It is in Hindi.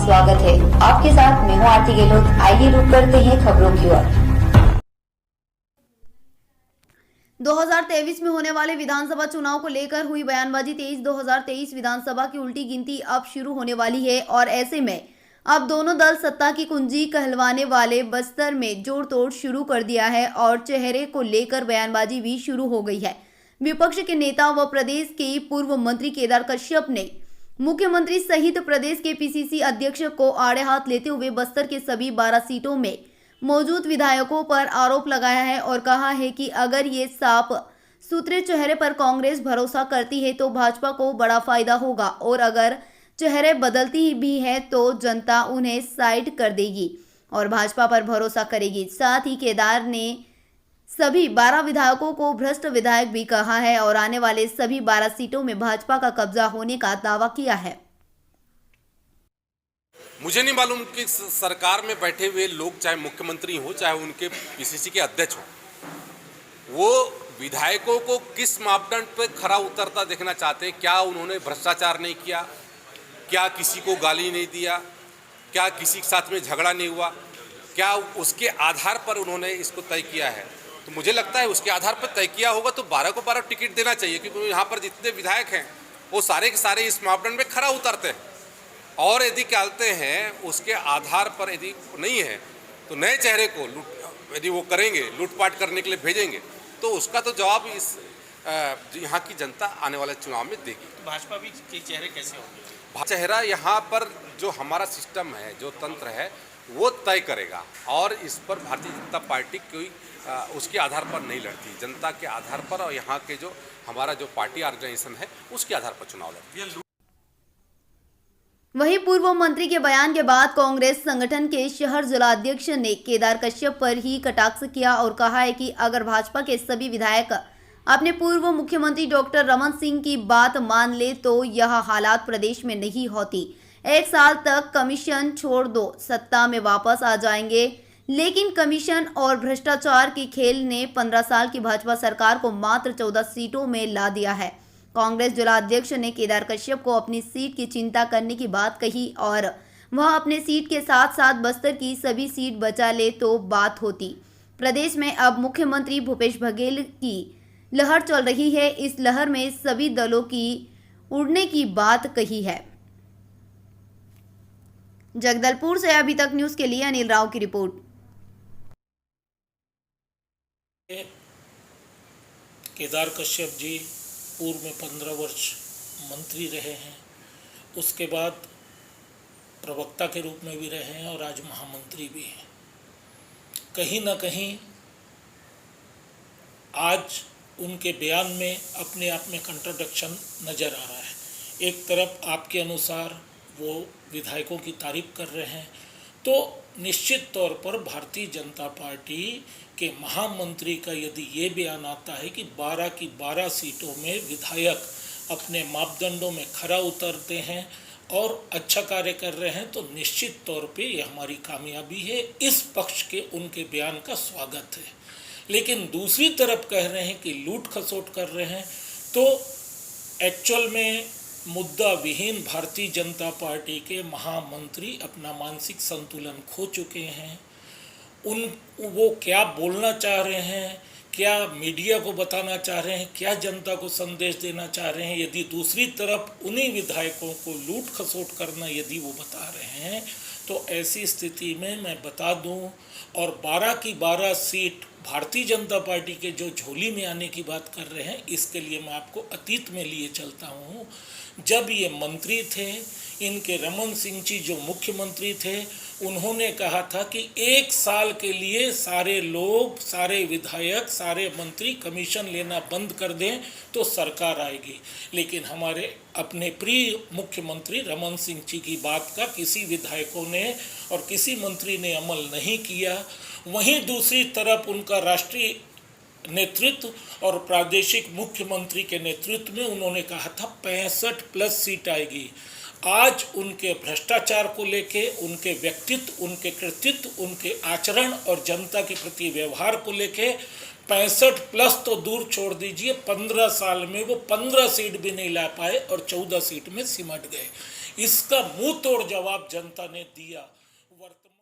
स्वागत है। आपके साथ मैं हूँ आरती गहलोत। आइए रुक करते हैं खबरों की ओर। 2023 में होने वाले विधानसभा चुनाव को लेकर हुई बयानबाजी तेज। 2023 विधानसभा की उल्टी गिनती अब शुरू होने वाली है और ऐसे में अब दोनों दल सत्ता की कुंजी कहलवाने वाले बस्तर में जोड़ तोड़ शुरू कर दिया है और चेहरे को लेकर बयानबाजी भी शुरू हो गई है। विपक्ष के नेता व प्रदेश के पूर्व मंत्री केदार कश्यप ने मुख्यमंत्री सहित प्रदेश के पीसीसी अध्यक्ष को आड़े हाथ लेते हुए बस्तर के सभी 12 सीटों में मौजूद विधायकों पर आरोप लगाया है और कहा है कि अगर ये साफ सुथरे चेहरे पर कांग्रेस भरोसा करती है तो भाजपा को बड़ा फायदा होगा और अगर चेहरे बदलती भी है तो जनता उन्हें साइड कर देगी और भाजपा पर भरोसा करेगी। साथ ही केदार ने सभी 12 विधायकों को भ्रष्ट विधायक भी कहा है और आने वाले सभी 12 सीटों में भाजपा का कब्जा होने का दावा किया है। मुझे नहीं मालूम कि सरकार में बैठे हुए लोग चाहे मुख्यमंत्री हो चाहे उनके पीसीसी के अध्यक्ष हो, वो विधायकों को किस मापदंड पर खरा उतरता देखना चाहते हैं। क्या उन्होंने भ्रष्टाचार नहीं किया, क्या किसी को गाली नहीं दिया, क्या किसी के साथ में झगड़ा नहीं हुआ, क्या उसके आधार पर उन्होंने इसको तय किया है। तो मुझे लगता है उसके आधार पर तय किया होगा तो 12 को 12 टिकट देना चाहिए, क्योंकि यहाँ पर जितने विधायक हैं वो सारे के सारे इस मापदंड में खरा उतरते हैं। और यदि कहते हैं उसके आधार पर यदि नहीं है तो नए चेहरे को यदि वो करेंगे, लूटपाट करने के लिए भेजेंगे, तो उसका तो जवाब इस यहाँ की जनता आने वाले चुनाव में देगी। तो भाजपा भी के चेहरे कैसे होंगे? चेहरा यहाँ पर जो हमारा सिस्टम है, जो तंत्र है, वो तय करेगा और इस पर भारतीय जनता पार्टी कोई उसके आधार पर नहीं लड़ती। जनता के आधार पर और यहाँ के जो हमारा जो पार्टी ऑर्गेनाइजेशन है उसके आधार पर चुनाव लड़ती है। वहीं पूर्व मंत्री के बयान के बाद कांग्रेस संगठन के शहर जिलाध्यक्ष ने केदार कश्यप पर ही कटाक्ष किया और कहा है कि अगर भाजपा के सभी विधायक अपने पूर्व मुख्यमंत्री डॉक्टर रमन सिंह की बात मान ले तो यह हालात प्रदेश में नहीं होती। 1 साल तक कमीशन छोड़ दो, सत्ता में वापस आ जाएंगे। लेकिन कमीशन और भ्रष्टाचार के खेल ने 15 साल की भाजपा सरकार को मात्र 14 सीटों में ला दिया है। कांग्रेस जिलाध्यक्ष ने केदार कश्यप को अपनी सीट की चिंता करने की बात कही और वह अपने सीट के साथ साथ बस्तर की सभी सीट बचा ले तो बात होती। प्रदेश में अब मुख्यमंत्री भूपेश बघेल की लहर चल रही है। इस लहर में सभी दलों की उड़ने की बात कही है। जगदलपुर से अभी तक न्यूज के लिए अनिल राव की रिपोर्ट। केदार कश्यप जी पूर्व में 15 वर्ष मंत्री रहे हैं, उसके बाद प्रवक्ता के रूप में भी रहे हैं और आज महामंत्री भी हैं। कहीं ना कहीं आज उनके बयान में अपने आप में कंट्राडिक्शन नज़र आ रहा है। एक तरफ आपके अनुसार वो विधायकों की तारीफ कर रहे हैं, तो निश्चित तौर पर भारतीय जनता पार्टी के महामंत्री का यदि ये बयान आता है कि 12 की 12 सीटों में विधायक अपने मापदंडों में खरा उतरते हैं और अच्छा कार्य कर रहे हैं, तो निश्चित तौर पे ये हमारी कामयाबी है। इस पक्ष के उनके बयान का स्वागत है। लेकिन दूसरी तरफ कह रहे हैं कि लूट खसोट कर रहे हैं, तो एक्चुअल में मुद्दा विहीन भारतीय जनता पार्टी के महामंत्री अपना मानसिक संतुलन खो चुके हैं। वो क्या बोलना चाह रहे हैं, क्या मीडिया को बताना चाह रहे हैं, क्या जनता को संदेश देना चाह रहे हैं, यदि दूसरी तरफ उन्हीं विधायकों को लूट खसोट करना यदि वो बता रहे हैं, तो ऐसी स्थिति में मैं बता दूं और 12 की 12 सीट भारतीय जनता पार्टी के जो झोली में आने की बात कर रहे हैं, इसके लिए मैं आपको अतीत में लिए चलता हूँ। जब ये मंत्री थे, इनके रमन सिंह जी जो मुख्यमंत्री थे, उन्होंने कहा था कि 1 साल के लिए सारे लोग, सारे विधायक, सारे मंत्री कमीशन लेना बंद कर दें तो सरकार आएगी। लेकिन हमारे अपने प्रिय मुख्यमंत्री रमन सिंह जी की बात का किसी विधायकों ने और किसी मंत्री ने अमल नहीं किया। वहीं दूसरी तरफ उनका राष्ट्रीय नेतृत्व और प्रादेशिक मुख्यमंत्री के नेतृत्व में उन्होंने कहा था 65+ सीट आएगी। आज उनके भ्रष्टाचार को लेके, उनके व्यक्तित्व, उनके कृतित्व, उनके आचरण और जनता के प्रति व्यवहार को लेके 65 प्लस तो दूर छोड़ दीजिए, 15 साल में वो 15 सीट भी नहीं ला पाए और 14 सीट में सिमट गए। इसका मुंह तोड़ जवाब जनता ने दिया। वर्तमान